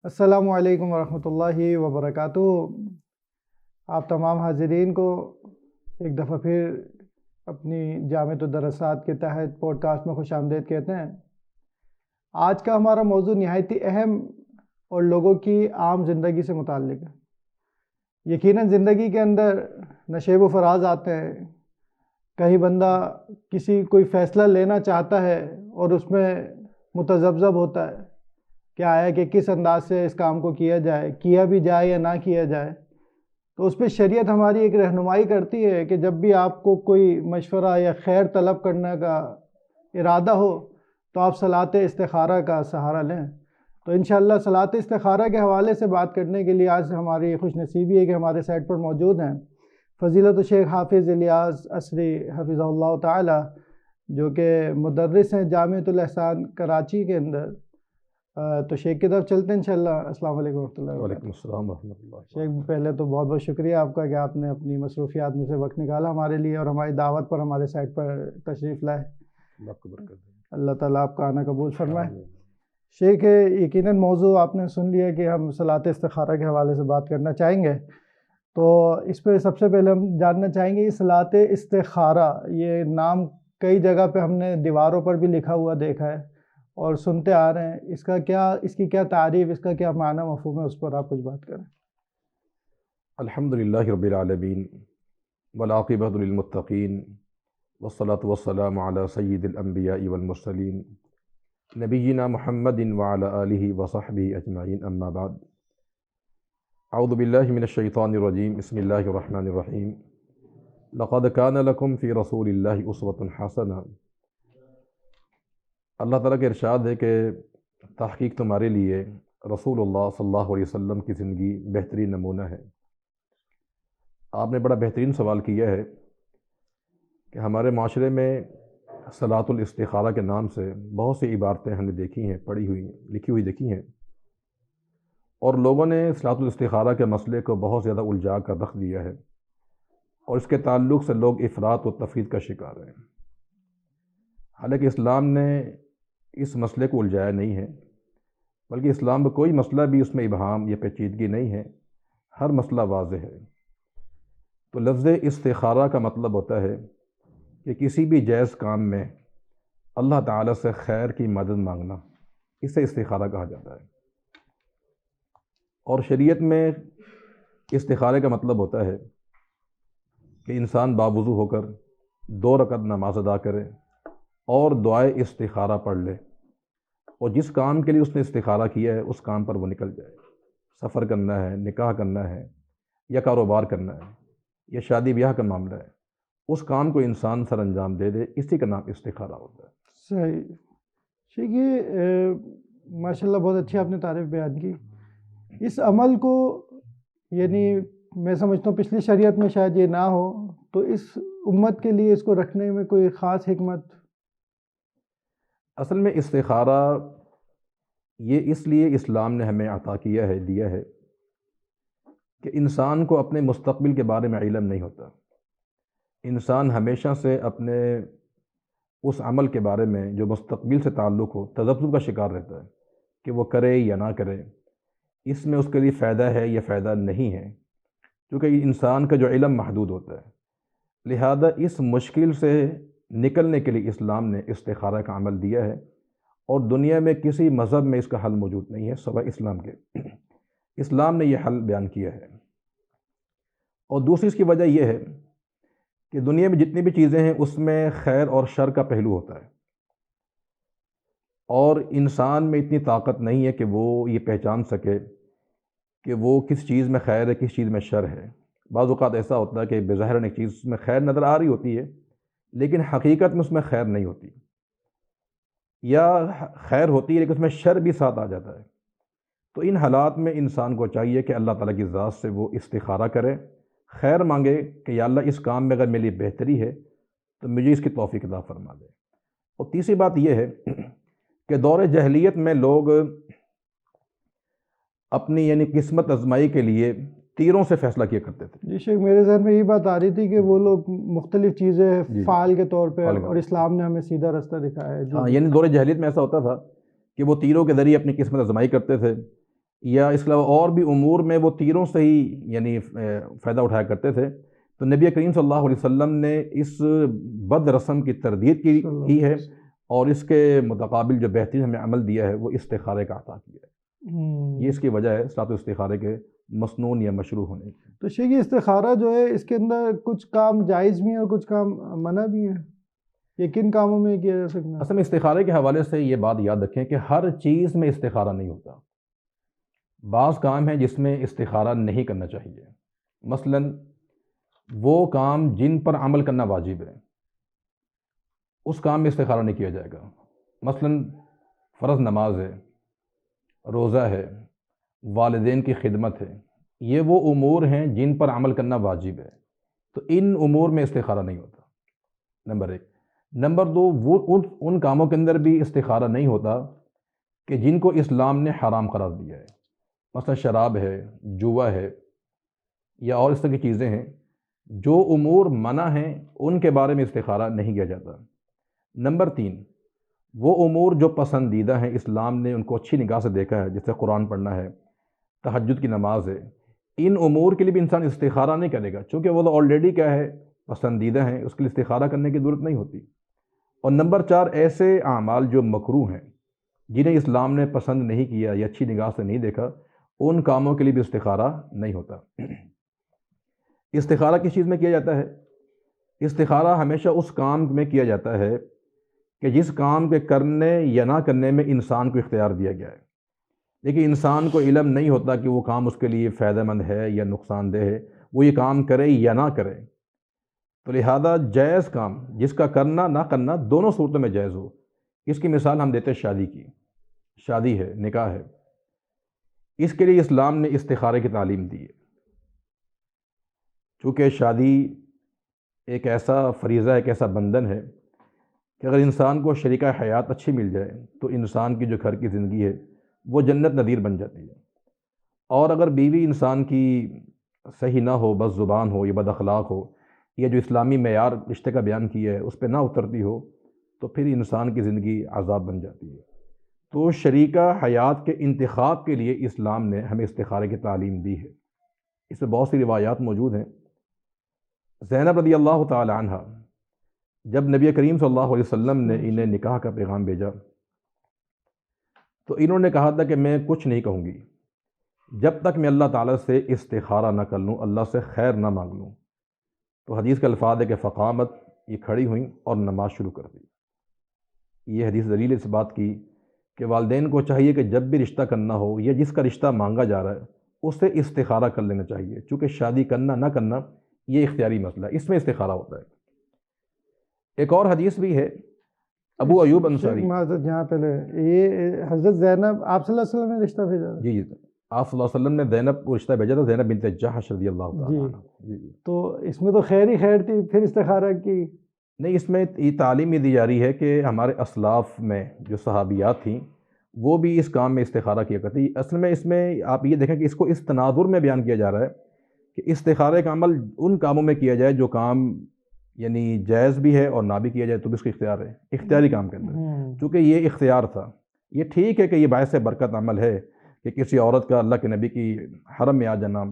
السلام علیکم ورحمۃ اللہ وبرکاتہ۔ آپ تمام حاضرین کو ایک دفعہ پھر اپنی جامعۃ الدراسات کے تحت پوڈ کاسٹ میں خوش آمدید کہتے ہیں۔ آج کا ہمارا موضوع نہایت ہی اہم اور لوگوں کی عام زندگی سے متعلق ہے۔ یقیناً زندگی کے اندر نشیب و فراز آتے ہیں، کہیں بندہ کوئی فیصلہ لینا چاہتا ہے اور اس میں متذبذب ہوتا ہے کہ آیا کہ کس انداز سے اس کام کو کیا بھی جائے یا نہ کیا جائے، تو اس پہ شریعت ہماری ایک رہنمائی کرتی ہے کہ جب بھی آپ کو کوئی مشورہ یا خیر طلب کرنے کا ارادہ ہو تو آپ صلاۃ استخارہ کا سہارا لیں۔ تو انشاءاللہ صلاۃ استخارہ کے حوالے سے بات کرنے کے لیے آج ہماری خوش نصیبی ہے کہ ہمارے سائٹ پر موجود ہیں فضیلت الشیخ حافظ الیاس عصری حفظہ اللہ تعالی، جو کہ مدرس ہیں جامعۃ الاحسان کراچی کے اندر۔ تو شیخ کی طرف چلتے ہیں انشاءاللہ۔ السلام علیکم ورحمۃ اللہ وبرکاتہ۔ وعلیکم السلام ورحمۃ اللہ۔ شیخ پہلے تو بہت بہت شکریہ آپ کا کہ آپ نے اپنی مصروفیات میں سے وقت نکالا ہمارے لیے اور ہماری دعوت پر ہمارے سائٹ پر تشریف لائے۔ اللہ کو برکت دے۔ اللہ تعالیٰ آپ کا آنا قبول فرمائے۔ شیخ یقیناً موضوع آپ نے سن لیا کہ ہم صلاۃ استخارہ کے حوالے سے بات کرنا چاہیں گے، تو اس پہ سب سے پہلے ہم جاننا چاہیں گے یہ صلاۃ استخارہ، یہ نام کئی جگہ پہ ہم نے دیواروں پر بھی لکھا ہوا دیکھا ہے اور سنتے آ رہے ہیں، اس کی کیا تعریف، اس کا کیا معنی مفہوم ہے، اس پر آپ کچھ بات کریں۔ الحمدللہ رب العالمین والعاقبۃ للمتقین والصلاۃ والسلام علی سید الانبیاء والمرسلین نبینا محمد وعلی آلہ وصحبہ اجمعین، اما بعد۔ اعوذ باللہ من الشیطان الرجیم، بسم اللہ الرحمن الرحیم۔ لقد کان لکم فی رسول اللہ اسوۃ حسنہ۔ اللہ تعالیٰ کا ارشاد ہے کہ تحقیق تمہارے لیے رسول اللہ صلی اللہ علیہ وسلم کی زندگی بہترین نمونہ ہے۔ آپ نے بڑا بہترین سوال کیا ہے کہ ہمارے معاشرے میں صلاۃ الاستخارہ کے نام سے بہت سی عبارتیں ہم نے دیکھی ہیں، پڑھی ہوئی، لکھی ہوئی دیکھی ہیں، اور لوگوں نے صلاۃ الاستخارہ کے مسئلے کو بہت زیادہ الجھا کر رکھ دیا ہے، اور اس کے تعلق سے لوگ افراط و تفریط کا شکار ہیں۔ حالانکہ اسلام نے اس مسئلے کو الجھایا نہیں ہے، بلکہ اسلام میں کوئی مسئلہ بھی اس میں ابہام یا پیچیدگی نہیں ہے، ہر مسئلہ واضح ہے۔ تو لفظ استخارہ کا مطلب ہوتا ہے کہ کسی بھی جائز کام میں اللہ تعالیٰ سے خیر کی مدد مانگنا، اسے استخارہ کہا جاتا ہے۔ اور شریعت میں استخارے کا مطلب ہوتا ہے کہ انسان باوضو ہو کر 2 رکعت نماز ادا کرے اور دعائے استخارہ پڑھ لے، اور جس کام کے لیے اس نے استخارہ کیا ہے اس کام پر وہ نکل جائے۔ سفر کرنا ہے، نکاح کرنا ہے، یا کاروبار کرنا ہے، یا شادی بیاہ کا معاملہ ہے، اس کام کو انسان سر انجام دے دے، اسی کا نام استخارہ ہوتا ہے۔ صحیح شیخ، یہ ماشاءاللہ بہت اچھی آپ نے تعریف بیان کی۔ اس عمل کو یعنی میں سمجھتا ہوں پچھلی شریعت میں شاید یہ نہ ہو، تو اس امت کے لیے اس کو رکھنے میں کوئی خاص حکمت؟ اصل میں استخارہ یہ اس لیے اسلام نے ہمیں عطا کیا ہے، دیا ہے، کہ انسان کو اپنے مستقبل کے بارے میں علم نہیں ہوتا۔ انسان ہمیشہ سے اپنے اس عمل کے بارے میں جو مستقبل سے تعلق ہو تذبذب کا شکار رہتا ہے کہ وہ کرے یا نہ کرے، اس میں اس کے لیے فائدہ ہے یا فائدہ نہیں ہے، کیونکہ انسان کا جو علم محدود ہوتا ہے۔ لہذا اس مشکل سے نکلنے کے لیے اسلام نے استخارہ کا عمل دیا ہے، اور دنیا میں کسی مذہب میں اس کا حل موجود نہیں ہے سوائے اسلام کے۔ اسلام نے یہ حل بیان کیا ہے۔ اور دوسری اس کی وجہ یہ ہے کہ دنیا میں جتنی بھی چیزیں ہیں اس میں خیر اور شر کا پہلو ہوتا ہے، اور انسان میں اتنی طاقت نہیں ہے کہ وہ یہ پہچان سکے کہ وہ کس چیز میں خیر ہے، کس چیز میں شر ہے۔ بعض اوقات ایسا ہوتا ہے کہ بظاہر ایک چیز میں خیر نظر آ رہی ہوتی ہے، لیکن حقیقت میں اس میں خیر نہیں ہوتی، یا خیر ہوتی ہے لیکن اس میں شر بھی ساتھ آ جاتا ہے۔ تو ان حالات میں انسان کو چاہیے کہ اللہ تعالیٰ کی ذات سے وہ استخارہ کرے، خیر مانگے کہ یا اللہ اس کام میں اگر میری بہتری ہے تو مجھے اس کی توفیق عطا فرما دے۔ اور تیسری بات یہ ہے کہ دور جاہلیت میں لوگ اپنی یعنی قسمت آزمائی کے لیے تیروں سے فیصلہ کیا کرتے تھے۔ جی شیخ، میرے ذہن میں یہ بات آ رہی تھی کہ وہ لوگ مختلف چیزیں فعال کے طور پہ، اور اسلام نے ہمیں سیدھا رستہ دکھایا ہے۔ ہاں، یعنی دور جاہلیت میں ایسا ہوتا تھا کہ وہ تیروں کے ذریعے اپنی قسمت آزمائی کرتے تھے، یا اس کے علاوہ اور بھی امور میں وہ تیروں سے ہی یعنی فائدہ اٹھایا کرتے تھے، تو نبی کریم صلی اللہ علیہ وسلم نے اس بد رسم کی تردید کی ہے، اور اس کے متقابل جو بہترین ہمیں عمل دیا ہے وہ استخارے کا عطا کیا ہے۔ یہ اس کی وجہ ہے صلاۃ استخارے کے مسنون یا مشروع ہونے کی۔ تو شیخ یہ استخارہ جو ہے اس کے اندر کچھ کام جائز بھی ہیں اور کچھ کام منع بھی ہیں، یہ کن کاموں میں کیا جا سکتا ہے؟ اصل میں استخارے کے حوالے سے یہ بات یاد رکھیں کہ ہر چیز میں استخارہ نہیں ہوتا، بعض کام ہیں جس میں استخارہ نہیں کرنا چاہیے، مثلا وہ کام جن پر عمل کرنا واجب ہے اس کام میں استخارہ نہیں کیا جائے گا، مثلا فرض نماز ہے، روزہ ہے، والدین کی خدمت ہے، یہ وہ امور ہیں جن پر عمل کرنا واجب ہے، تو ان امور میں استخارہ نہیں ہوتا، نمبر ایک۔ نمبر دو، وہ ان کاموں کے اندر بھی استخارہ نہیں ہوتا کہ جن کو اسلام نے حرام قرار دیا ہے، مثلا شراب ہے، جوا ہے، یا اور اس طرح کی چیزیں ہیں، جو امور منع ہیں ان کے بارے میں استخارہ نہیں کیا جاتا۔ نمبر تین، وہ امور جو پسندیدہ ہیں، اسلام نے ان کو اچھی نگاہ سے دیکھا ہے، جیسے قرآن پڑھنا ہے، تہجد کی نماز ہے، ان امور کے لیے بھی انسان استخارہ نہیں کرے گا، چونکہ وہ تو آلریڈی کیا ہے، پسندیدہ ہیں، اس کے لیے استخارہ کرنے کی ضرورت نہیں ہوتی۔ اور نمبر چار، ایسے اعمال جو مکروہ ہیں، جنہیں اسلام نے پسند نہیں کیا یا اچھی نگاہ سے نہیں دیکھا، ان کاموں کے لیے بھی استخارہ نہیں ہوتا۔ استخارہ کس چیز میں کیا جاتا ہے؟ استخارہ ہمیشہ اس کام میں کیا جاتا ہے کہ جس کام کے کرنے یا نہ کرنے میں انسان کو اختیار دیا گیا ہے، لیکن انسان کو علم نہیں ہوتا کہ وہ کام اس کے لیے فائدہ مند ہے یا نقصان دہ ہے، وہ یہ کام کرے یا نہ کرے، تو لہذا جائز کام جس کا کرنا نہ کرنا دونوں صورتوں میں جائز ہو۔ اس کی مثال ہم دیتے ہیں شادی کی، شادی ہے، نکاح ہے، اس کے لیے اسلام نے استخارے کی تعلیم دی ہے، چونکہ شادی ایک ایسا فریضہ، ایک ایسا بندھن ہے کہ اگر انسان کو شریکہ حیات اچھی مل جائے تو انسان کی جو گھر کی زندگی ہے وہ جنت نظیر بن جاتی ہے، اور اگر بیوی انسان کی صحیح نہ ہو، بد زبان ہو یا بد اخلاق ہو، یا جو اسلامی معیار رشتے کا بیان کیا ہے اس پہ نہ اترتی ہو، تو پھر انسان کی زندگی عذاب بن جاتی ہے۔ تو شریکہ حیات کے انتخاب کے لیے اسلام نے ہمیں استخارے کی تعلیم دی ہے۔ اس میں بہت سی روایات موجود ہیں۔ زینب رضی اللہ تعالی عنہ، جب نبی کریم صلی اللہ علیہ وسلم نے انہیں نکاح کا پیغام بھیجا تو انہوں نے کہا تھا کہ میں کچھ نہیں کہوں گی جب تک میں اللہ تعالیٰ سے استخارہ نہ کر لوں، اللہ سے خیر نہ مانگ لوں۔ تو حدیث کے الفاظ ہے کہ فقامت، یہ کھڑی ہوئیں اور نماز شروع کر دی۔ یہ حدیث دلیل اس بات کی کہ والدین کو چاہیے کہ جب بھی رشتہ کرنا ہو یا جس کا رشتہ مانگا جا رہا ہے اس سے استخارہ کر لینا چاہیے، چونکہ شادی کرنا نہ کرنا یہ اختیاری مسئلہ ہے، اس میں استخارہ ہوتا ہے۔ ایک اور حدیث بھی ہے، ابو ایوب انصاری، معذرت یہاں پہلے یہ حضرت زینب آپ صلی اللہ علیہ وسلم نے رشتہ بھیجا تھا؟ جی آپ صلی اللہ علیہ وسلم نے زینب کو رشتہ بھیجا تھا، زینب بنت جحش رضی اللہ تعالیٰ عنہ۔ جی تو اس میں تو خیر ہی خیر تھی، پھر استخارہ کی؟ نہیں، اس میں یہ تعلیم یہ دی جا رہی ہے کہ ہمارے اسلاف میں جو صحابیات تھیں وہ بھی اس کام میں استخارہ کیا کرتی۔ اصل میں اس میں آپ یہ دیکھیں کہ اس کو اس تناظر میں بیان کیا جا رہا ہے کہ استخارے کا عمل ان کاموں میں کیا جائے جو کام یعنی جائز بھی ہے اور نہ بھی کیا جائے تو بھی اس کا اختیار ہے، اختیاری کام کے اندر، چونکہ یہ اختیار تھا۔ یہ ٹھیک ہے کہ یہ باعث برکت عمل ہے کہ کسی عورت کا اللہ کے نبی کی حرم میں آ جانا،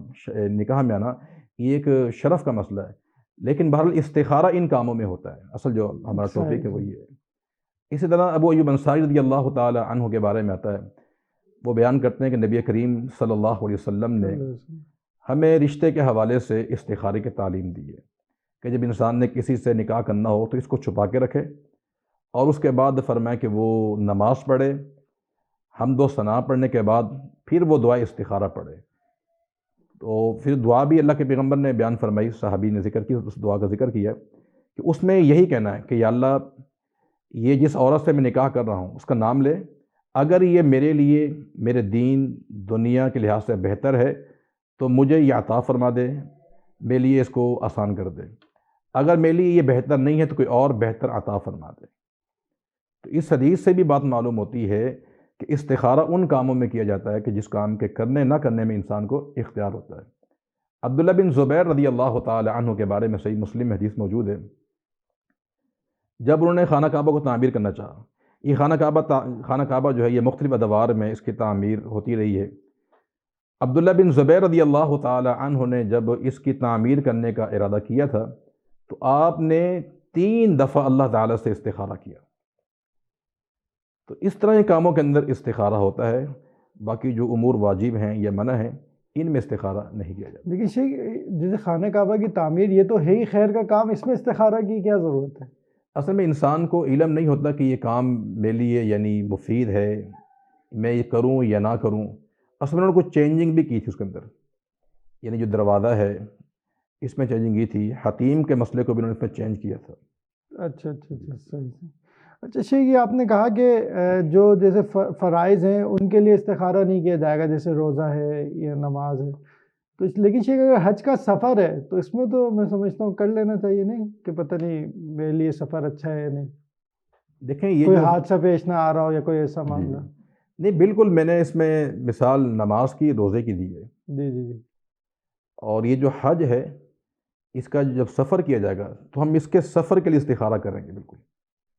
نکاح میں آنا، یہ ایک شرف کا مسئلہ ہے، لیکن بہرحال استخارہ ان کاموں میں ہوتا ہے، اصل جو ہمارا ٹاپک ہے وہی ہے۔ اسی طرح ابو ایوب انصاری رضی اللہ تعالی عنہ کے بارے میں آتا ہے، وہ بیان کرتے ہیں کہ نبی کریم صلی اللہ علیہ وسلم نے ہمیں رشتے کے حوالے سے استخارے کی تعلیم دی ہے کہ جب انسان نے کسی سے نکاح کرنا ہو تو اس کو چھپا کے رکھے، اور اس کے بعد فرمایا کہ وہ نماز پڑھے، حمد و ثنا پڑھنے کے بعد پھر وہ دعا استخارہ پڑھے۔ تو پھر دعا بھی اللہ کے پیغمبر نے بیان فرمائی، صحابی نے ذکر کی، اس دعا کا ذکر کیا کہ اس میں یہی کہنا ہے کہ یا اللہ، یہ جس عورت سے میں نکاح کر رہا ہوں اس کا نام لے، اگر یہ میرے لیے میرے دین دنیا کے لحاظ سے بہتر ہے تو مجھے یہ عطا فرما دے، میرے لیے اس کو آسان کر دے، اگر میرے لیے یہ بہتر نہیں ہے تو کوئی اور بہتر عطا فرما دے۔ تو اس حدیث سے بھی بات معلوم ہوتی ہے کہ استخارہ ان کاموں میں کیا جاتا ہے کہ جس کام کے کرنے نہ کرنے میں انسان کو اختیار ہوتا ہے۔ عبداللہ بن زبیر رضی اللہ تعالی عنہ کے بارے میں صحیح مسلم میں حدیث موجود ہے، جب انہوں نے خانہ کعبہ کو تعمیر کرنا چاہا، یہ خانہ کعبہ جو ہے یہ مختلف ادوار میں اس کی تعمیر ہوتی رہی ہے، عبداللہ بن زبیر رضی اللہ تعالی عنہ نے جب اس کی تعمیر کرنے کا ارادہ کیا تھا تو آپ نے 3 دفعہ اللہ تعالیٰ سے استخارہ کیا. تو اس طرح کے کاموں کے اندر استخارہ ہوتا ہے، باقی جو امور واجب ہیں یا منع ہیں ان میں استخارہ نہیں کیا جاتا. لیکن شیخ جیسے خانہ کعبہ کی تعمیر یہ تو ہے ہی خیر کا کام، اس میں استخارہ کی کیا ضرورت ہے؟ اصل میں انسان کو علم نہیں ہوتا کہ یہ کام میرے لیے یعنی مفید ہے، میں یہ کروں یا نہ کروں. اصل میں انہوں نے کچھ چینجنگ بھی کی تھی اس کے اندر، یعنی جو دروازہ ہے اس میں چینجنگ کی تھی، حتیم کے مسئلے کو بھی انہوں نے اس میں چینج کیا تھا. اچھا اچھا اچھا، صحیح صحیح. اچھا شیخ یہ آپ نے کہا کہ جو جیسے فرائض ہیں ان کے لیے استخارہ نہیں کیا جائے گا، جیسے روزہ ہے یا نماز ہے، تو لیکن شیخ اگر حج کا سفر ہے تو اس میں تو میں سمجھتا ہوں کر لینا چاہیے، نہیں کہ پتہ نہیں میرے لیے سفر اچھا ہے یا نہیں، دیکھیں یہ کوئی جو حادثہ پیش نہ آ رہا ہو یا کوئی ایسا جی معاملہ. نہیں بالکل، میں نے اس میں مثال نماز کی، روزے کی دی ہے. جی جی جی. اور یہ جو حج ہے اس کا جب سفر کیا جائے گا تو ہم اس کے سفر کے لیے استخارہ کریں گے. بالکل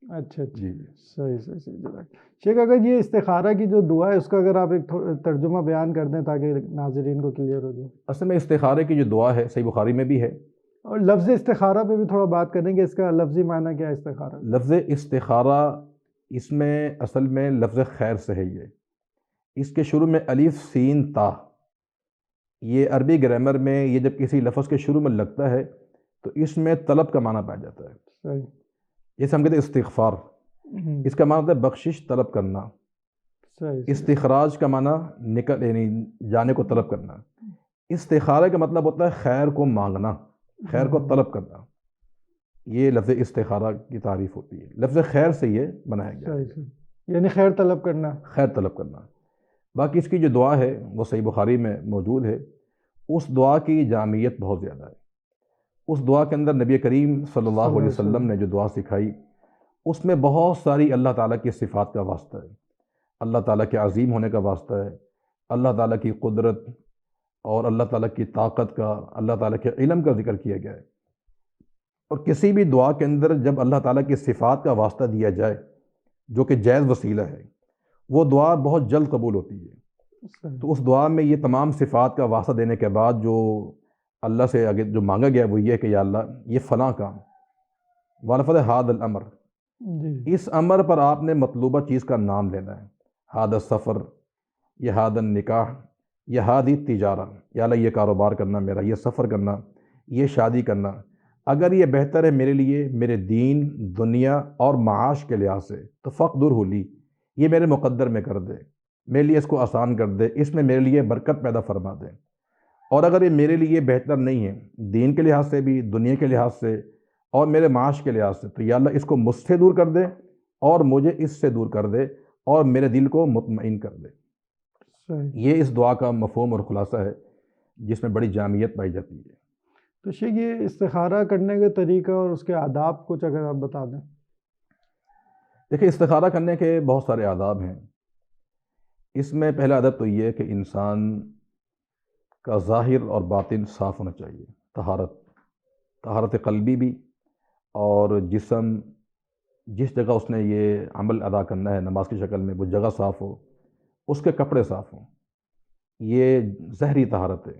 اچھا اچھا، جی. صحیح صحیح صحیح جزاک. شیخ اگر یہ استخارہ کی جو دعا ہے اس کا اگر آپ ایک ترجمہ بیان کر دیں تاکہ ناظرین کو کلیئر ہو جائے. اصل میں استخارے کی جو دعا ہے صحیح بخاری میں بھی ہے. اور لفظ استخارہ پہ بھی تھوڑا بات کریں گے، اس کا لفظی معنی کیا ہے استخارہ؟ لفظ استخارہ اس میں اصل میں لفظ خیر سے ہے. یہ اس کے شروع میں الف سین تا، یہ عربی گرامر میں یہ جب کسی لفظ کے شروع میں لگتا ہے تو اس میں طلب کا معنی پایا جاتا ہے. صحیح. جیسے ہم کہتے ہیں استغفار، اس کا معنی ہوتا ہے بخشش طلب کرنا. صحیح. استخراج کا معنی نکل یعنی جانے کو طلب کرنا. استخارہ کا مطلب ہوتا ہے خیر کو مانگنا، خیر کو طلب کرنا. یہ لفظ استخارہ کی تعریف ہوتی ہے، لفظ خیر سے یہ بنایا گیا ہے. صحیح، یعنی خیر طلب کرنا. خیر طلب کرنا. باقی اس کی جو دعا ہے وہ صحیح بخاری میں موجود ہے. اس دعا کی جامعیت بہت زیادہ ہے. اس دعا کے اندر نبی کریم صلی اللہ علیہ وسلم نے جو دعا سکھائی اس میں بہت ساری اللہ تعالیٰ کی صفات کا واسطہ ہے، اللہ تعالیٰ کے عظیم ہونے کا واسطہ ہے، اللہ تعالیٰ کی قدرت اور اللہ تعالیٰ کی طاقت کا، اللہ تعالیٰ کے علم کا ذکر کیا گیا ہے. اور کسی بھی دعا کے اندر جب اللہ تعالیٰ کی صفات کا واسطہ دیا جائے جو کہ جائز وسیلہ ہے وہ دعا بہت جلد قبول ہوتی ہے. تو اس دعا میں یہ تمام صفات کا واسطہ دینے کے بعد جو اللہ سے آگے جو مانگا گیا وہ یہ ہے کہ یا اللہ یہ فلاں کام وَلَفَظ ہاد الامر، اس امر پر آپ نے مطلوبہ چیز کا نام لینا ہے. ہاد السفر، یہ ہاد النکاح، یہ ہادی تجارہ، یا اللہ یہ کاروبار کرنا میرا، یہ سفر کرنا، یہ شادی کرنا، اگر یہ بہتر ہے میرے لیے میرے دین دنیا اور معاش کے لحاظ سے تو فقدرہ لی، یہ میرے مقدر میں کر دے، میرے لیے اس کو آسان کر دے، اس میں میرے لیے برکت پیدا فرما دے. اور اگر یہ میرے لیے بہتر نہیں ہے دین کے لحاظ سے بھی، دنیا کے لحاظ سے اور میرے معاش کے لحاظ سے، تو یا اللہ اس کو مجھ سے دور کر دے اور مجھے اس سے دور کر دے اور میرے دل کو مطمئن کر دے. یہ اس دعا کا مفہوم اور خلاصہ ہے جس میں بڑی جامعیت پائی جاتی ہے. تو شیخ یہ استخارہ کرنے کا طریقہ اور اس کے آداب کچھ اگر آپ بتا دیں. دیکھیں استخارہ کرنے کے بہت سارے آداب ہیں. اس میں پہلا ادب تو یہ ہے کہ انسان کا ظاہر اور باطن صاف ہونا چاہیے. طہارت قلبی بھی، اور جسم جس جگہ اس نے یہ عمل ادا کرنا ہے نماز کی شکل میں وہ جگہ صاف ہو، اس کے کپڑے صاف ہوں، یہ ظاہری طہارت ہے.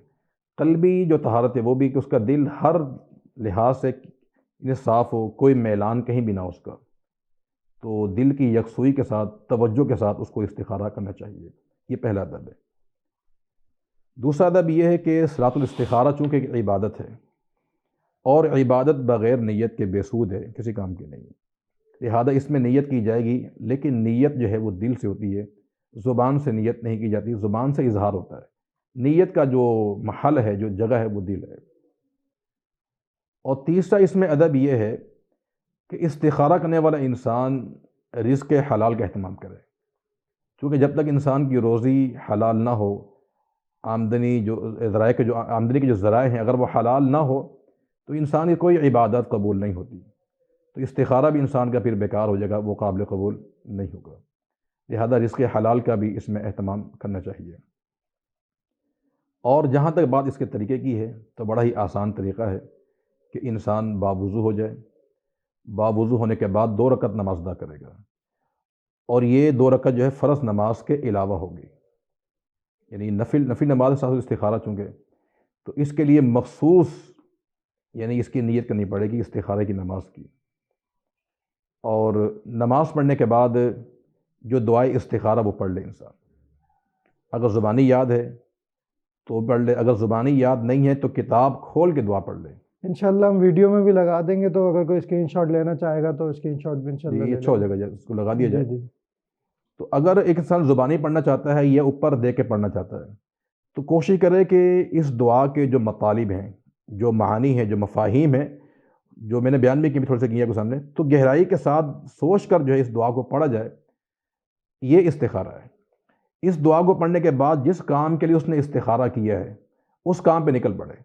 قلبی جو طہارت ہے وہ بھی کہ اس کا دل ہر لحاظ سے صاف ہو، کوئی میلان کہیں بھی نہ ہو اس کا. تو دل کی یکسوئی کے ساتھ توجہ کے ساتھ اس کو استخارہ کرنا چاہیے. یہ پہلا ادب ہے. دوسرا ادب یہ ہے کہ صلاۃ الاستخارہ چونکہ ایک عبادت ہے اور عبادت بغیر نیت کے بے سود ہے، کسی کام کی نہیں، لہذا اس میں نیت کی جائے گی، لیکن نیت جو ہے وہ دل سے ہوتی ہے، زبان سے نیت نہیں کی جاتی، زبان سے اظہار ہوتا ہے. نیت کا جو محل ہے جو جگہ ہے وہ دل ہے. اور تیسرا اس میں ادب یہ ہے کہ استخارہ کرنے والا انسان رزق حلال کا اہتمام کرے، کیونکہ جب تک انسان کی روزی حلال نہ ہو، آمدنی کے جو ذرائع ہیں اگر وہ حلال نہ ہو تو انسان کی کوئی عبادت قبول نہیں ہوتی. تو استخارہ بھی انسان کا پھر بیکار ہو جائے گا، وہ قابل قبول نہیں ہوگا. لہذا رزق حلال کا بھی اس میں اہتمام کرنا چاہیے. اور جہاں تک بات اس کے طریقے کی ہے تو بڑا ہی آسان طریقہ ہے کہ انسان باوضو ہو جائے، باوضو ہونے کے بعد 2 رکعت نماز ادا کرے گا، اور یہ 2 رکعت جو ہے فرض نماز کے علاوہ ہوگی. یعنی نفل نماز کے ساتھ استخارہ چونکہ، تو اس کے لیے مخصوص یعنی اس کی نیت کرنی پڑے گی استخارے کی نماز کی. اور نماز پڑھنے کے بعد جو دعائے استخارہ وہ پڑھ لے انسان. اگر زبانی یاد ہے تو پڑھ لے، اگر زبانی یاد نہیں ہے تو کتاب کھول کے دعا پڑھ لے. انشاءاللہ ہم ویڈیو میں بھی لگا دیں گے، تو اگر کوئی اسکرین شاٹ لینا چاہے گا تو اسکرین شاٹ بھی انشاءاللہ یہ لے اچھا ہو لیں جائے گا، اس کو لگا دیا گے. جائے. جی جی تو اگر ایک انسان زبانی پڑھنا چاہتا ہے یا اوپر دے کے پڑھنا چاہتا ہے تو کوشش کرے کہ اس دعا کے جو مطالب ہیں، جو معانی ہیں، جو مفاہیم ہیں، جو میں نے بیان بھی کی تھوڑے سے کیا آپ کے سامنے، تو گہرائی کے ساتھ سوچ کر جو ہے اس دعا کو پڑھا جائے. یہ استخارہ ہے. اس دعا کو پڑھنے کے بعد جس کام کے لیے اس نے استخارہ کیا ہے اس کام پہ نکل پڑے.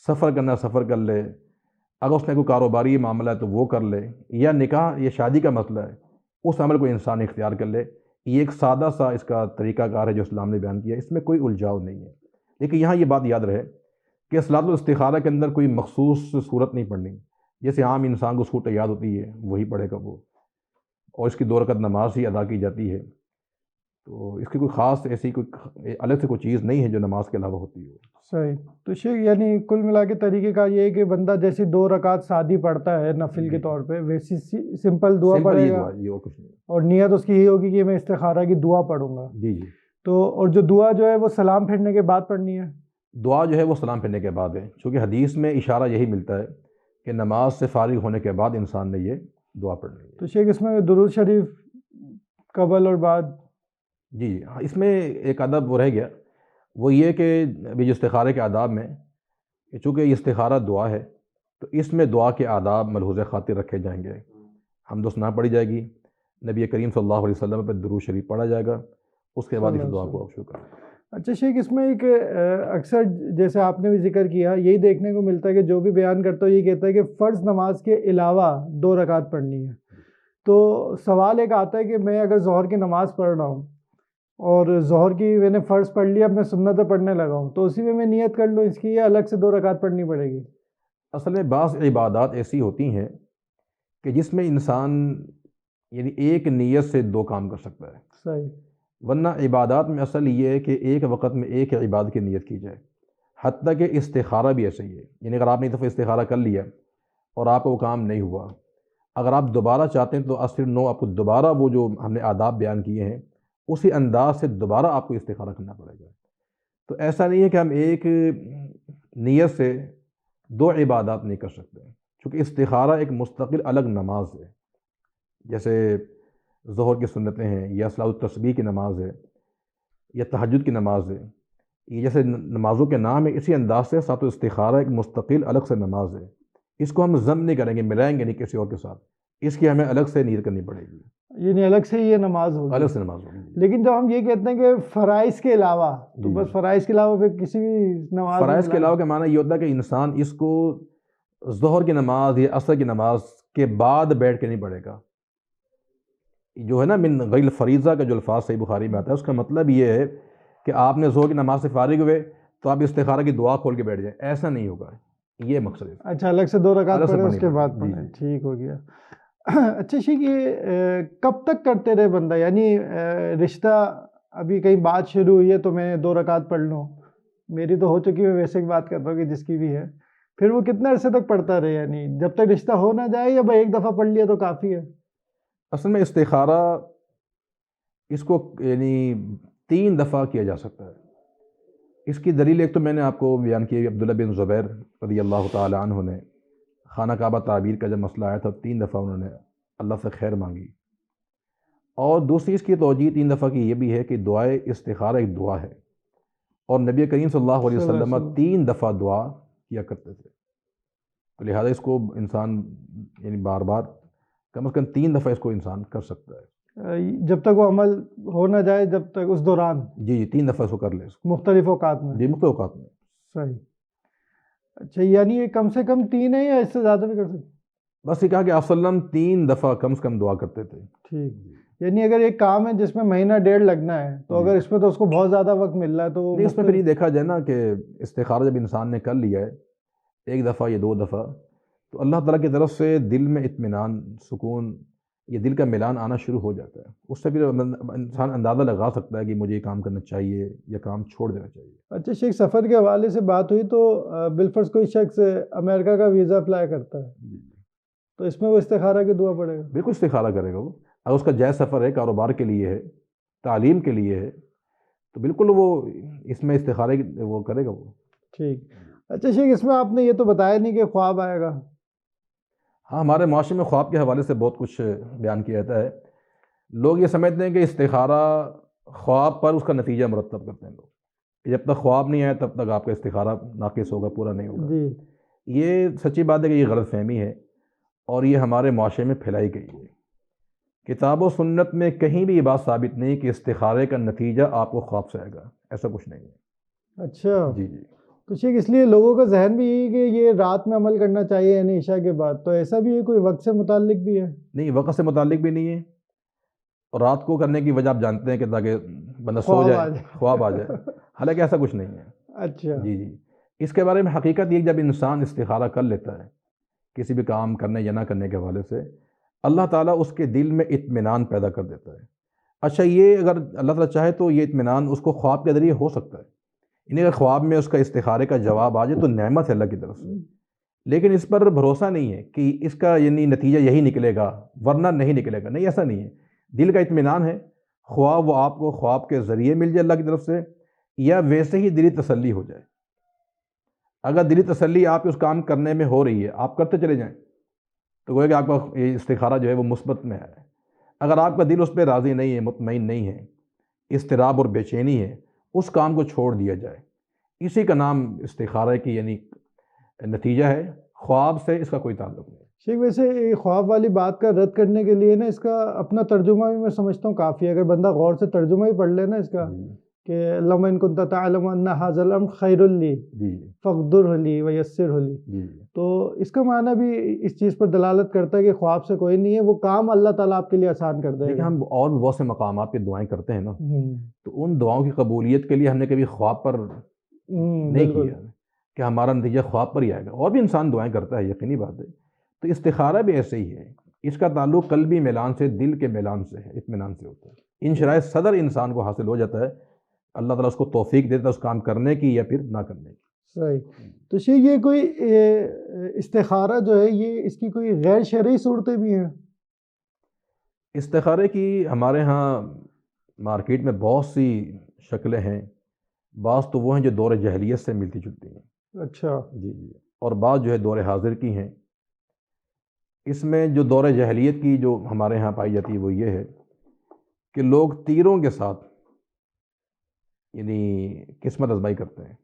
سفر کرنا سفر کر لے، اگر اس نے کوئی کاروباری معاملہ ہے تو وہ کر لے، یا نکاح یا شادی کا مسئلہ ہے اس عمل کو انسان اختیار کر لے. یہ ایک سادہ سا اس کا طریقہ کار ہے جو اسلام نے بیان کیا ہے، اس میں کوئی الجھاؤ نہیں ہے. لیکن یہاں یہ بات یاد رہے کہ صلاۃ الاستخارہ کے اندر کوئی مخصوص صورت نہیں پڑھنی. جیسے عام انسان کو صورت یاد ہوتی ہے وہی پڑھے گا وہ، اور اس کی 2 رکعت نماز ہی ادا کی جاتی ہے. تو اس کی کوئی خاص ایسی کوئی الگ سے کوئی چیز نہیں ہے جو نماز کے علاوہ ہوتی ہے. صحیح. تو شیخ یعنی کل ملا کے طریقے کا یہ ہے کہ بندہ جیسے 2 رکعت سادی پڑھتا ہے نفل کے طور پہ، ویسی سمپل دعا سمپل پڑھے یہ گا، دعا یہ اور کچھ نہیں. اور نیت اس کی یہی ہوگی کہ میں استخارہ کی دعا پڑھوں گا. جی جی. تو اور جو دعا جو ہے وہ سلام پھیرنے کے بعد پڑھنی ہے. دعا جو ہے وہ سلام پھیرنے کے بعد ہے، چونکہ حدیث میں اشارہ یہی ملتا ہے کہ نماز سے فارغ ہونے کے بعد انسان نے یہ دعا پڑھنی ہے. تو شیخ اس میں درود شریف قبل اور بعد. جی جی. اس میں ایک ادب وہ رہ گیا، وہ یہ کہ ابھی جو استخارے کے آداب میں کہ چونکہ یہ استخارہ دعا ہے تو اس میں دعا کے آداب ملحوظ خاطر رکھے جائیں گے. حمد و ثنا پڑھی جائے گی، نبی کریم صلی اللہ علیہ وسلم پہ درود شریف پڑھا جائے گا، اس کے بعد اس دعا کو آپ شروع کریں. اچھا شیخ، اس میں ایک اکثر جیسے آپ نے بھی ذکر کیا یہی دیکھنے کو ملتا ہے کہ جو بھی بیان کرتا ہے یہ کہتا ہے کہ فرض نماز کے علاوہ 2 رکعت پڑھنی ہے. تو سوال ایک آتا ہے کہ میں اگر ظہر کی نماز پڑھ رہا ہوں اور ظہر کی میں نے فرض پڑھ لیا، اب میں سنتیں پڑھنے لگا ہوں، تو اسی میں نیت کر لوں اس کی یا الگ سے 2 رکعت پڑھنی پڑے گی؟ اصل میں بعض عبادات ایسی ہوتی ہیں کہ جس میں انسان یعنی ایک نیت سے 2 کام کر سکتا ہے. صحیح. ورنہ عبادات میں اصل یہ ہے کہ ایک وقت میں ایک عبادت کی نیت کی جائے. حتیٰ کہ استخارہ بھی ایسا ہی ہے. یعنی اگر آپ نے ایک دفعہ استخارہ کر لیا اور آپ کو وہ کام نہیں ہوا، اگر آپ دوبارہ چاہتے ہیں تو اصل نو آپ کو دوبارہ وہ جو ہم نے آداب بیان کیے ہیں اسی انداز سے دوبارہ آپ کو استخارہ کرنا پڑے گا. تو ایسا نہیں ہے کہ ہم ایک نیت سے 2 عبادات نہیں کر سکتے، چونکہ استخارہ ایک مستقل الگ نماز ہے. جیسے ظہر کی سنتیں ہیں، یا صلاۃ التسبیح کی نماز ہے، یا تہجد کی نماز ہے. یہ جیسے نمازوں کے نام ہے، اسی انداز سے صلاۃ الاستخارہ ایک مستقل الگ سے نماز ہے. اس کو ہم ضم نہیں کریں گے، ملائیں گے نہیں کسی اور کے ساتھ، اس کی ہمیں الگ سے نیت کرنی پڑے گی. یعنی الگ سے یہ نماز ہوگی. الگ سے نماز ہوگی. لیکن جب ہم یہ کہتے ہیں کہ فرائض کے علاوہ، تو جی بس فرائض کے علاوہ پھر کسی بھی نماز میں فرائض کے علاوہ کا معنی یہ ہوتا ہے کہ انسان اس کو ظہر کی نماز یا عصر کی نماز کے بعد بیٹھ کے نہیں پڑھے گا. جو ہے نا من غیر الفریضہ کا جو الفاظ صحیح بخاری میں آتا ہے، اس کا مطلب یہ ہے کہ آپ نے ظہر کی نماز سے فارغ ہوئے تو آپ استخارہ کی دعا کھول کے بیٹھ جائیں، ایسا نہیں ہوگا. یہ مقصد ہے. اچھا الگ سے 2 رکعت الگ سے پڑھیں اس پڑھنی کے پڑے بعد گی. پڑھیں. جی. ٹھیک ہو گیا. اچھا شیخ، یہ کب تک کرتے رہے بندہ؟ یعنی رشتہ ابھی کہیں بات شروع ہوئی ہے تو میں 2 رکعت پڑھ لوں، میری تو ہو چکی ہے، ویسے کی بات کر رہا ہوں کہ جس کی بھی ہے، پھر وہ کتنے عرصے تک پڑھتا رہے؟ یعنی جب تک رشتہ ہو نہ جائے، یا بھائی ایک دفعہ پڑھ لیا تو کافی ہے؟ اصل میں استخارہ اس کو یعنی 3 دفعہ کیا جا سکتا ہے. اس کی دلیل ایک تو میں نے آپ کو بیان کی، عبداللہ بن زبیر رضی اللہ تعالی عنہ نے خانہ کعبہ تعبیر کا جب مسئلہ آیا تھا 3 دفعہ انہوں نے اللہ سے خیر مانگی. اور دوسری اس کی توجیہ 3 دفعہ کی یہ بھی ہے کہ دعائے استخارہ ایک دعا ہے، اور نبی کریم صلی اللہ علیہ وسلم 3 دفعہ دعا کیا کرتے تھے. تو لہذا اس کو انسان یعنی بار بار کم از کم 3 دفعہ اس کو انسان کر سکتا ہے، جب تک وہ عمل ہو نہ جائے، جب تک اس دوران. جی 3 دفعہ اس کو کر لے، مختلف اوقات میں. جی مختلف اوقات میں. صحیح. اچھا یعنی یہ کم سے کم 3 ہے یا اس سے زیادہ بھی کر سکتے؟ بس یہ کہا کہ آپ صلی اللہ علیہ وسلم 3 دفعہ کم سے کم دعا کرتے تھے. ٹھیک. یعنی اگر ایک کام ہے جس میں مہینہ 1.5 لگنا ہے، تو اگر اس میں تو اس کو بہت زیادہ وقت مل رہا ہے تو اس میں پھر یہ دیکھا جائے نا کہ استخارہ جب انسان نے کر لیا ہے 1 دفعہ یا 2 دفعہ، تو اللہ تعالیٰ کی طرف سے دل میں اطمینان، سکون یہ دل کا میلان آنا شروع ہو جاتا ہے، اس سے پھر انسان اندازہ لگا سکتا ہے کہ مجھے یہ کام کرنا چاہیے یا کام چھوڑ دینا چاہیے۔ اچھا شیخ، سفر کے حوالے سے بات ہوئی تو بالفرض کوئی شخص امریکہ کا ویزا اپلائی کرتا ہے تو اس میں وہ استخارہ کی دعا پڑے گا؟ بالکل استخارہ کرے گا وہ، اگر اس کا جائز سفر ہے، کاروبار کے لیے ہے، تعلیم کے لیے ہے، تو بالکل وہ اس میں استخارے وہ کرے گا وہ۔ ٹھیک۔ اچھا شیخ، اس میں آپ نے یہ تو بتایا نہیں کہ خواب آئے گا۔ ہاں، ہمارے معاشرے میں خواب کے حوالے سے بہت کچھ بیان کیا جاتا ہے۔ لوگ یہ سمجھتے ہیں کہ استخارہ خواب پر اس کا نتیجہ مرتب کرتے ہیں لوگ، کہ جب تک خواب نہیں آئے تب تک آپ کا استخارہ ناقص ہوگا، پورا نہیں ہوگا۔ جی، یہ سچی بات ہے کہ یہ غلط فہمی ہے، اور یہ ہمارے معاشرے میں پھیلائی گئی ہے۔ کتاب و سنت میں کہیں بھی یہ بات ثابت نہیں کہ استخارے کا نتیجہ آپ کو خواب سے آئے گا، ایسا کچھ نہیں ہے۔ اچھا جی جی، تو شیخ اس لیے لوگوں کا ذہن بھی یہی کہ یہ رات میں عمل کرنا چاہیے یعنی عشاء کے بعد، تو ایسا بھی ہے کوئی وقت سے متعلق بھی ہے؟ نہیں، وقت سے متعلق بھی نہیں ہے، اور رات کو کرنے کی وجہ آپ جانتے ہیں کہ تاکہ بندہ سو خواب آ جائے، جائے۔ خواب آ جائے، حالانکہ ایسا کچھ نہیں ہے۔ اچھا جی جی، اس کے بارے میں حقیقت یہ کہ جب انسان استخارہ کر لیتا ہے کسی بھی کام کرنے یا نہ کرنے کے حوالے سے، اللہ تعالیٰ اس کے دل میں اطمینان پیدا کر دیتا ہے۔ اچھا، یہ اگر اللہ تعالیٰ چاہے تو یہ اطمینان اس کو خواب کے ذریعے ہو سکتا ہے، یعنی اگر خواب میں اس کا استخارے کا جواب آ جائے تو نعمت ہے اللہ کی طرف سے، لیکن اس پر بھروسہ نہیں ہے کہ اس کا یعنی نتیجہ یہی نکلے گا ورنہ نہیں نکلے گا، نہیں، ایسا نہیں ہے۔ دل کا اطمینان ہے، خواب وہ آپ کو خواب کے ذریعے مل جائے اللہ کی طرف سے، یا ویسے ہی دلی تسلی ہو جائے۔ اگر دلی تسلی آپ اس کام کرنے میں ہو رہی ہے، آپ کرتے چلے جائیں تو گویا کہ آپ کا یہ استخارہ جو ہے وہ مثبت میں ہے۔ اگر آپ کا دل اس پہ راضی نہیں ہے، مطمئن نہیں ہے، اضطراب اور بے چینی ہے، اس کام کو چھوڑ دیا جائے۔ اسی کا نام استخارہ کی یعنی نتیجہ ہے، خواب سے اس کا کوئی تعلق نہیں۔ شیخ ویسے یہ خواب والی بات کا رد کرنے کے لیے نا اس کا اپنا ترجمہ بھی میں سمجھتا ہوں کافی ہے، اگر بندہ غور سے ترجمہ ہی پڑھ لے نا اس کا کہ اللہم ان کنت تعلم ان ھذا الامر خیر لی جی فاقدرہ لی ویسرہ لی، جی، تو اس کا معنی بھی اس چیز پر دلالت کرتا ہے کہ خواب سے کوئی نہیں ہے، وہ کام اللہ تعالیٰ آپ کے لیے آسان کر دے لیکن گا۔ ہم اور بھی بہت سے مقامات پہ دعائیں کرتے ہیں نا، ہوں، تو ان دعاؤں کی قبولیت کے لیے ہم نے کبھی خواب پر نہیں بالکل۔ کیا کہ ہمارا نتیجہ خواب پر ہی آئے گا، اور بھی انسان دعائیں کرتا ہے، یقینی بات ہے۔ تو استخارہ بھی ایسے ہی ہے، اس کا تعلق قلبی میلان سے، دل کے میلان سے ہے، اطمینان سے ہوتا ہے۔ ان شرائط صدر انسان کو حاصل ہو جاتا ہے، اللہ تعالیٰ اس کو توفیق دیتا ہے اس کام کرنے کی یا پھر نہ کرنے کی۔ صحیح۔ تو شیخ یہ کوئی استخارہ جو ہے یہ اس کی کوئی غیر شرعی صورتیں بھی ہیں؟ استخارے کی ہمارے ہاں مارکیٹ میں بہت سی شکلیں ہیں، بعض تو وہ ہیں جو دور جاہلیت سے ملتی جلتی ہیں، اچھا، جی جی، اور بعض جو ہے دور حاضر کی ہیں۔ اس میں جو دور جاہلیت کی جو ہمارے ہاں پائی جاتی ہے وہ یہ ہے کہ لوگ تیروں کے ساتھ یعنی قسمت ازمائی کرتے ہیں۔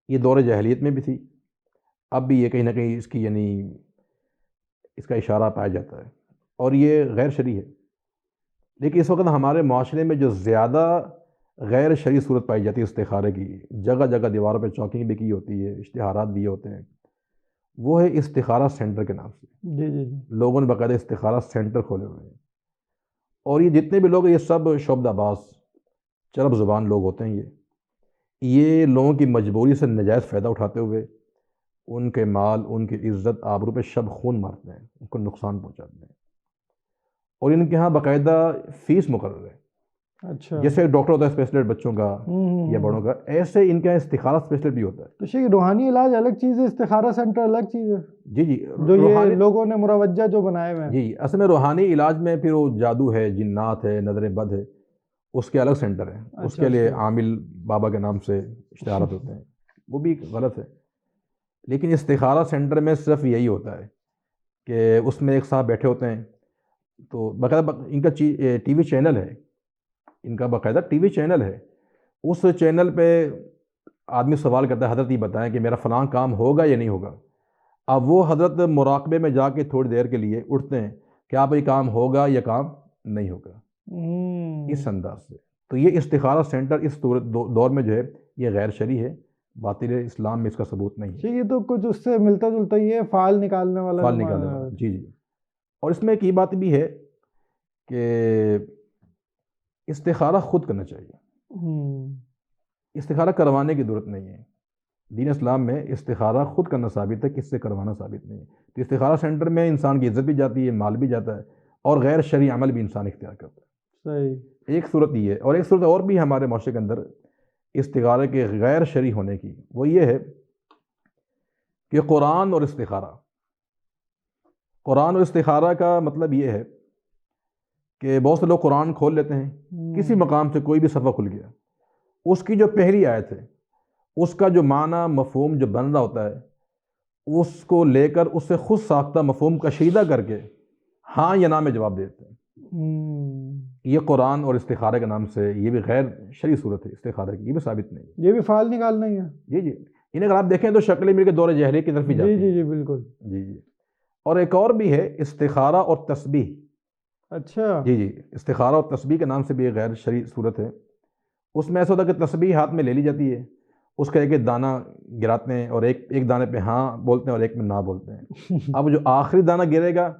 یہ دور جاہلیت میں بھی تھی، اب بھی یہ کہیں نہ کہیں اس کی یعنی اس کا اشارہ پایا جاتا ہے، اور یہ غیر شرعی ہے۔ لیکن اس وقت ہمارے معاشرے میں جو زیادہ غیر شرعی صورت پائی جاتی ہے استخارے کی، جگہ جگہ دیواروں پہ چوکنگ بھی کی ہوتی ہے، اشتہارات دیے ہوتے ہیں، وہ ہے استخارہ سینٹر کے نام سے۔ جی جی جی، لوگوں نے باقاعدہ استخارہ سینٹر کھولے ہوئے ہیں، اور یہ جتنے بھی لوگ ہیں یہ سب شعبدہ باز چرب زبان لوگ ہوتے ہیں۔ یہ لوگوں کی مجبوری سے نجائز فائدہ اٹھاتے ہوئے ان کے مال، ان کی عزت، آبرو پہ شب خون مارتے ہیں، ان کو نقصان پہنچاتے ہیں، اور ان کے ہاں باقاعدہ فیس مقرر ہے۔ اچھا، جیسے ایک ڈاکٹر ہوتا ہے اسپیشلسٹ بچوں کا یا بڑوں کا، ایسے ان کے یہاں استخارہ اسپیشلسٹ بھی ہوتا ہے۔ تو شیخ روحانی علاج الگ چیز ہے، استخارہ سینٹر الگ چیز ہے، جی جی، جو یہ روحانی، لوگوں نے مروجہ جو بنائے ہوئے ہیں؟ جی، اصل میں روحانی علاج میں پھر وہ جادو ہے، جنات ہے، نظر بد ہے، اس کے الگ سینٹر ہیں، اس کے لیے عامل بابا کے نام سے اشتہارات ہوتے ہیں، وہ بھی غلط ہے۔ لیکن استخارہ سینٹر میں صرف یہی ہوتا ہے کہ اس میں ایک صاحب بیٹھے ہوتے ہیں، تو باقاعدہ ان کا ٹی وی چینل ہے، ان کا باقاعدہ ٹی وی چینل ہے، اس چینل پہ آدمی سوال کرتا ہے حضرت یہ بتائیں کہ میرا فلاں کام ہوگا یا نہیں ہوگا۔ اب وہ حضرت مراقبے میں جا کے تھوڑی دیر کے لیے اٹھتے ہیں کہ آپ یہ کام ہوگا یا کام نہیں ہوگا، اس انداز سے۔ تو یہ استخارہ سینٹر اس دور میں جو ہے یہ غیر شرعی ہے، باطل اسلام میں اس کا ثبوت نہیں ہے۔ یہ تو کچھ اس سے ملتا جلتا ہی ہے، فال نکالنے والا فال نکالنے والا، جی جی۔ اور اس میں ایک یہ بات بھی ہے کہ استخارہ خود کرنا چاہیے، استخارہ کروانے کی ضرورت نہیں ہے۔ دین اسلام میں استخارہ خود کرنا ثابت ہے، کس سے کروانا ثابت نہیں ہے۔ تو استخارہ سینٹر میں انسان کی عزت بھی جاتی ہے، مال بھی جاتا ہے، اور غیر شرعی عمل بھی انسان اختیار کرتا ہے۔ صحیح۔ ایک صورت یہ ہے، اور ایک صورت اور بھی ہمارے معاشرے کے اندر استخارے کے غیر شرعی ہونے کی، وہ یہ ہے کہ قرآن اور استخارہ، قرآن اور استخارہ کا مطلب یہ ہے کہ بہت سے لوگ قرآن کھول لیتے ہیں، کسی مقام سے کوئی بھی صفحہ کھل گیا، اس کی جو پہلی آیت ہے اس کا جو معنی مفہوم جو بن رہا ہوتا ہے اس کو لے کر اس سے خود ساختہ مفہوم کشیدہ کر کے ہاں یا نہ میں جواب دیتے ہیں۔ یہ قرآن اور استخارے کے نام سے یہ بھی غیر شرعی صورت ہے استخارے کی، یہ بھی ثابت نہیں ہے۔ یہ بھی فعال نکالنا ہی ہے۔ جی جی، انہیں اگر آپ دیکھیں تو شکل مل کے دور جہری کی طرف بھی جاتی جی ہے۔ جی جی بالکل۔ جی جی، اور ایک اور بھی ہے استخارہ اور تسبیح۔ اچھا۔ جی جی، استخارہ اور تسبیح کے نام سے بھی ایک غیر شرعی صورت ہے۔ اس میں ایسا ہوتا ہے کہ تسبیح ہاتھ میں لے لی جاتی ہے، اس کا ایک ایک دانہ گراتے ہیں اور ایک دانے پہ ہاں بولتے ہیں اور ایک میں نہ بولتے ہیں۔ اب جو آخری دانہ گرے گا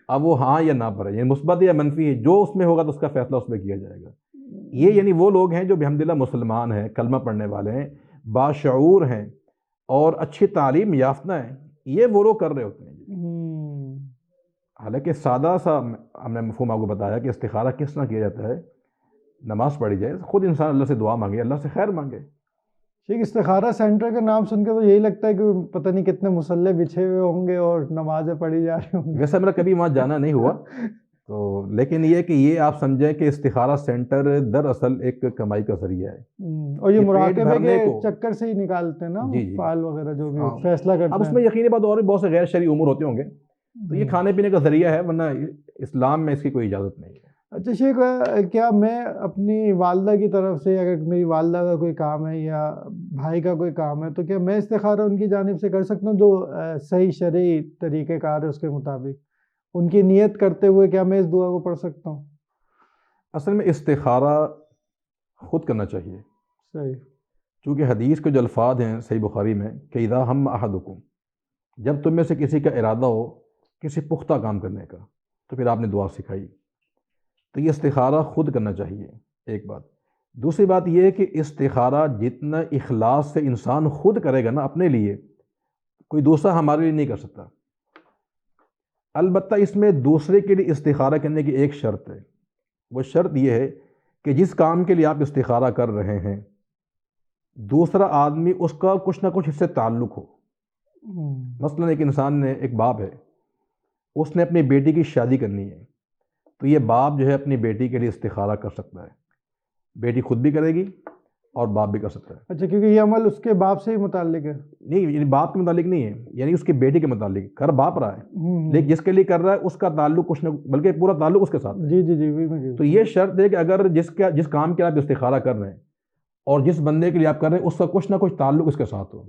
اب وہ ہاں یا نہ پر ہے، یعنی مثبت یا منفی ہے، جو اس میں ہوگا تو اس کا فیصلہ اس میں کیا جائے گا۔ یہ یعنی وہ لوگ ہیں جو الحمدللہ مسلمان ہیں، کلمہ پڑھنے والے ہیں، باشعور ہیں اور اچھی تعلیم یافتہ ہیں، یہ وہ لوگ کر رہے ہوتے ہیں۔ حالانکہ سادہ سا ہم نے مفہوم آپ کو بتایا کہ استخارہ کس طرح کیا جاتا ہے، نماز پڑھی جائے، خود انسان اللہ سے دعا مانگے، اللہ سے خیر مانگے۔ ٹھیک، استخارہ سینٹر کا نام سن کے تو یہی لگتا ہے کہ پتہ نہیں کتنے مصلے بچھے ہوئے ہوں گے اور نمازیں پڑھی جا رہی ہوں گی۔ ویسے میرا کبھی وہاں جانا نہیں ہوا تو، لیکن یہ کہ یہ آپ سمجھیں کہ استخارہ سینٹر دراصل ایک کمائی کا ذریعہ ہے، اور یہ پیٹ مراقبے بھرنے کے کو چکر سے ہی نکالتے ہیں نا جی جی فعال وغیرہ جو بھی ہاں۔ فیصلہ کرتے ہیں۔ اب اس میں یقینی بات اور بھی بہت سے غیر شرعی امور ہوتے ہوں گے، تو یہ کھانے پینے کا ذریعہ ہے، ورنہ اسلام میں اس کی کوئی اجازت نہیں ہے۔ اچھا شیخ، کیا میں اپنی والدہ کی طرف سے، اگر میری والدہ کا کوئی کام ہے یا بھائی کا کوئی کام ہے، تو کیا میں استخارہ ان کی جانب سے کر سکتا ہوں جو صحیح شرعی طریقہ کار ہے اس کے مطابق؟ ان کی نیت کرتے ہوئے کیا میں اس دعا کو پڑھ سکتا ہوں؟ اصل میں استخارہ خود کرنا چاہیے، صحیح۔ چونکہ حدیث کے جو الفاظ ہیں صحیح بخاری میں کہ اذا ہم احدکم، جب تم میں سے کسی کا ارادہ ہو کسی پختہ کام کرنے کا، تو پھر آپ نے دعا سکھائی، تو یہ استخارہ خود کرنا چاہیے، ایک بات۔ دوسری بات یہ ہے کہ استخارہ جتنا اخلاص سے انسان خود کرے گا نا اپنے لیے، کوئی دوسرا ہمارے لیے نہیں کر سکتا۔ البتہ اس میں دوسرے کے لیے استخارہ کرنے کی ایک شرط ہے، وہ شرط یہ ہے کہ جس کام کے لیے آپ استخارہ کر رہے ہیں دوسرا آدمی اس کا کچھ نہ کچھ اس سے تعلق ہو۔ مثلا ایک انسان نے، ایک باپ ہے، اس نے اپنی بیٹی کی شادی کرنی ہے، تو یہ باپ جو ہے اپنی بیٹی کے لیے استخارہ کر سکتا ہے، بیٹی خود بھی کرے گی اور باپ بھی کر سکتا ہے۔ اچھا، کیونکہ یہ عمل اس کے باپ سے ہی متعلق ہے؟ نہیں، یعنی باپ کے متعلق نہیں ہے، یعنی اس کی بیٹی کے متعلق کر باپ رہا ہے، لیکن جس کے لیے کر رہا ہے اس کا تعلق کچھ نہ، بلکہ پورا تعلق اس کے ساتھ ہے۔ جی جی جی، وہی میں تو یہ شرط ہے کہ اگر جس کام کے آپ استخارہ کر رہے ہیں اور جس بندے کے لیے آپ کر رہے ہیں اس کا کچھ نہ کچھ تعلق اس کے ساتھ ہو،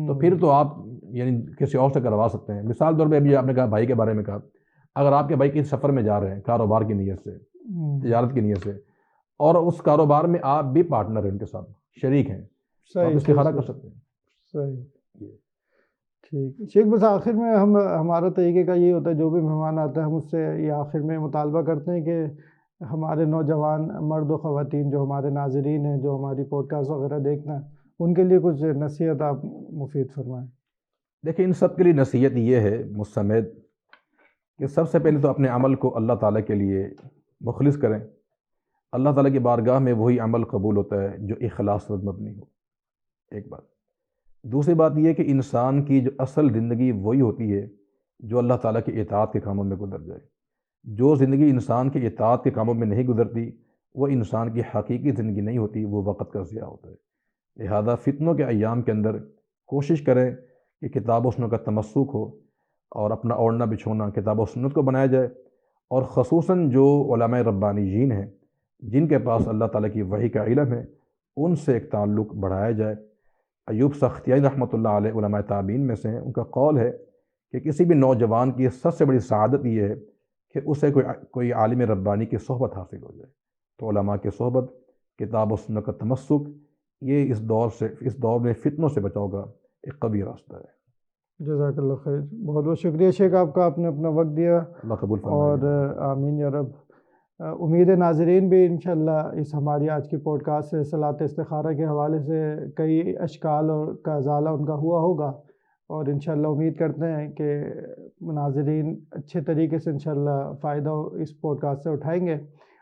تو پھر تو آپ یعنی کسی اور سے کروا سکتے ہیں۔ مثال طور پہ ابھی آپ نے کہا بھائی کے بارے میں کہا، اگر آپ کے بھائی کسی سفر میں جا رہے ہیں کاروبار کی نیت سے، تجارت کی نیت سے، اور اس کاروبار میں آپ بھی پارٹنر ہیں، ان کے ساتھ شریک ہیں، تو آپ استخارہ کر سکتے ہیں۔ صحیح، ٹھیک شیخ۔ بس آخر میں ہمارا طریقے کا یہ ہوتا ہے، جو بھی مہمان آتا ہے ہم اس سے یہ آخر میں مطالبہ کرتے ہیں کہ ہمارے نوجوان مرد و خواتین جو ہمارے ناظرین ہیں، جو ہماری پوڈ کاسٹ وغیرہ دیکھنا ہے، ان کے لیے کچھ نصیحت آپ مفید فرمائیں۔ دیکھیں، ان سب کے لیے نصیحت یہ ہے مستمد کہ سب سے پہلے تو اپنے عمل کو اللہ تعالیٰ کے لیے مخلص کریں۔ اللہ تعالیٰ کی بارگاہ میں وہی عمل قبول ہوتا ہے جو اخلاص پر مبنی ہو، ایک بات۔ دوسری بات یہ کہ انسان کی جو اصل زندگی وہی ہوتی ہے جو اللہ تعالیٰ کے اطاعت کے کاموں میں گزر جائے۔ جو زندگی انسان کے اطاعت کے کاموں میں نہیں گزرتی وہ انسان کی حقیقی زندگی نہیں ہوتی، وہ وقت کا ضیاع ہوتا ہے۔ لہذا فتنوں کے ایام کے اندر کوشش کریں کہ کتاب و سنت کا تمسک ہو اور اپنا اوڑھنا بچھونا کتاب و سنت کو بنایا جائے، اور خصوصاً جو علماء ربانیین ہیں جن کے پاس اللہ تعالیٰ کی وحی کا علم ہے ان سے ایک تعلق بڑھایا جائے۔ ایوب سختیانی رحمۃ اللہ علیہ علماء تابعین میں سے ہیں، ان کا قول ہے کہ کسی بھی نوجوان کی سب سے بڑی سعادت یہ ہے کہ اسے کوئی عالم ربانی کی صحبت حاصل ہو جائے۔ تو علماء کی صحبت، کتاب و سنت کا تمسک، یہ اس دور میں فتنوں سے بچاؤ کا ایک قوی راستہ ہے۔ جزاک اللہ خیر، بہت بہت شکریہ شیخ آپ کا، آپ نے اپنا وقت دیا، اللہ قبول فرمائے۔ اور آمین یا رب۔ امید ہے ناظرین بھی انشاءاللہ اس ہماری آج کی پوڈ کاسٹ سے صلاۃ استخارہ کے حوالے سے کئی اشکال اور کا ازالہ ان کا ہوا ہوگا۔ اور انشاءاللہ امید کرتے ہیں کہ ناظرین اچھے طریقے سے انشاءاللہ فائدہ اس پوڈ کاسٹ سے اٹھائیں گے۔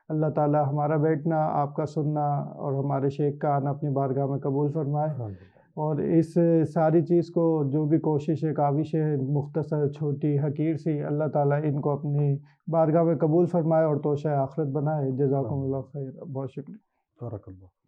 اللہ تعالی ہمارا بیٹھنا، آپ کا سننا اور ہمارے شیخ کا آنا اپنی بارگاہ میں قبول فرمائے، اور اس ساری چیز کو جو بھی کوشش ہے، کاوش ہے، مختصر چھوٹی حقیر سی، اللہ تعالیٰ ان کو اپنی بارگاہ میں قبول فرمائے اور توشہ آخرت بنائے۔ جزاکم اللہ خیر، بہت شکریہ۔ بارک اللہ۔